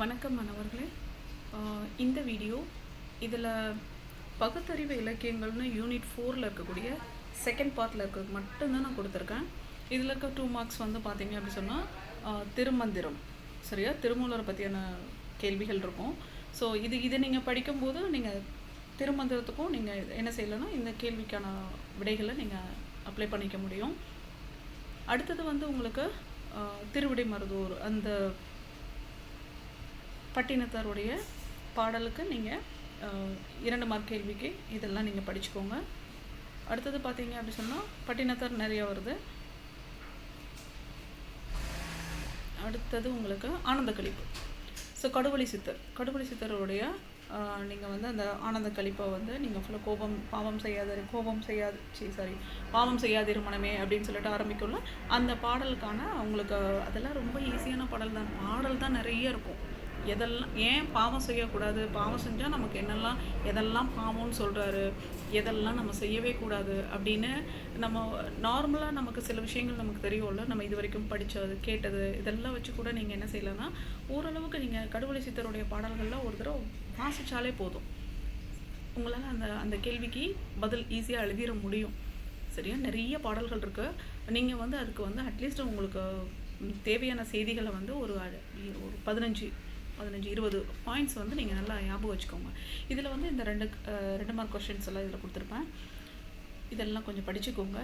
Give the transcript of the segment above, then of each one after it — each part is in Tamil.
வணக்கம் மாணவர்களே. இந்த வீடியோ இதில் பகுத்தறிவு இலக்கியங்கள்னு யூனிட் 4ல் இருக்கக்கூடிய செகண்ட் பார்ட்டில் இருக்கிறது மட்டும்தான் நான் கொடுத்துருக்கேன். இதில் இருக்க 2 மார்க்ஸ் வந்து பார்த்தீங்க அப்படி சொன்னால் திருமந்திரம், சரியா, திருமூலரை பற்றியான கேள்விகள் இருக்கும். ஸோ இதை நீங்கள் படிக்கும்போது நீங்கள் திருமந்திரத்துக்கும் நீங்கள் என்ன செய்யலைன்னா இந்த கேள்விக்கான விடைகளை நீங்கள் அப்ளை பண்ணிக்க முடியும். அடுத்தது வந்து உங்களுக்கு திருவிடை மருதூர் அந்த பட்டினத்தாருடைய பாடலுக்கு நீங்கள் 2 மார்க் கேள்விக்கு இதெல்லாம் நீங்கள் படிச்சுக்கோங்க. அடுத்தது பார்த்தீங்க அப்படி சொன்னால் பட்டினத்தார் நிறைய வருது. அடுத்தது உங்களுக்கு ஆனந்த கழிப்பு. ஸோ கடுவழி சித்தருடைய நீங்கள் வந்து அந்த ஆனந்த கழிப்பை வந்து நீங்கள் ஃபுல்லாக பாவம் செய்யாதிரு மனமே அப்படின்னு சொல்லிட்டு ஆரம்பிக்குள்ள அந்த பாடலுக்கான உங்களுக்கு அதெல்லாம் ரொம்ப ஈஸியான பாடல் தான் நிறைய இருக்கும். ஏன் பாவம் செய்யக்கூடாது, பாவம் செஞ்சால் நமக்கு எதெல்லாம் பாவம்னு சொல்கிறாரு, எதெல்லாம் நம்ம செய்யவே கூடாது அப்படின்னு நம்ம நார்மலாக நமக்கு சில விஷயங்கள் நமக்கு தெரியும்ல, நம்ம இது வரைக்கும் படித்தது கேட்டது இதெல்லாம் வச்சு கூட நீங்கள் என்ன செய்யலாம்னா ஓரளவுக்கு நீங்கள் கடுவழி சித்தருடைய பாடல்கள்லாம் ஒரு தடவை வாசித்தாலே போதும், உங்களால் அந்த கேள்விக்கு பதில் ஈஸியாக எழுதிட முடியும். சரியா, நிறைய பாடல்கள் இருக்குது. நீங்கள் வந்து அதுக்கு வந்து அட்லீஸ்ட் உங்களுக்கு தேவையான செய்திகளை வந்து ஒரு 15-20 பாயிண்ட்ஸ் வந்து நீங்கள் நல்லா ஞாபகம் வச்சுக்கோங்க. இதில் வந்து இந்த 2 மார்க் கொஷின்ஸ் எல்லாம் இதில் கொடுத்துருப்பேன். இதெல்லாம் கொஞ்சம் படிச்சுக்கோங்க.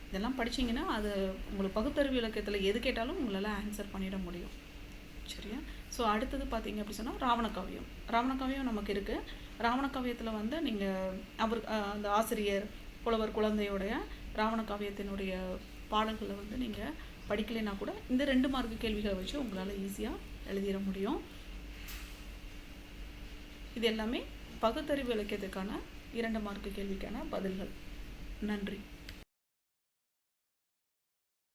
இதெல்லாம் படிச்சிங்கன்னா அது உங்களுக்கு பகுத்தறிவு இலக்கியத்தில் எது கேட்டாலும் உங்களால் ஆன்சர் பண்ணிட முடியும். சரியா. ஸோ அடுத்தது பார்த்தீங்க அப்படி சொன்னால் ராவணகாவியம் நமக்கு இருக்குது. ராவணகாவியத்தில் வந்து நீங்கள் அந்த ஆசிரியர் புலவர் குழந்தையோடைய ராவணகாவியத்தினுடைய பாடல்களை வந்து நீங்கள் படிக்கலைன்னா கூட இந்த 2 மார்க் கேள்விகளை வச்சு உங்களால் ஈஸியாக எழுதிட முடியும். இது எல்லாமே பகுத்தறிவு இலக்கியத்துக்கான 2 மார்க் கேள்விக்கான பதில்கள். நன்றி.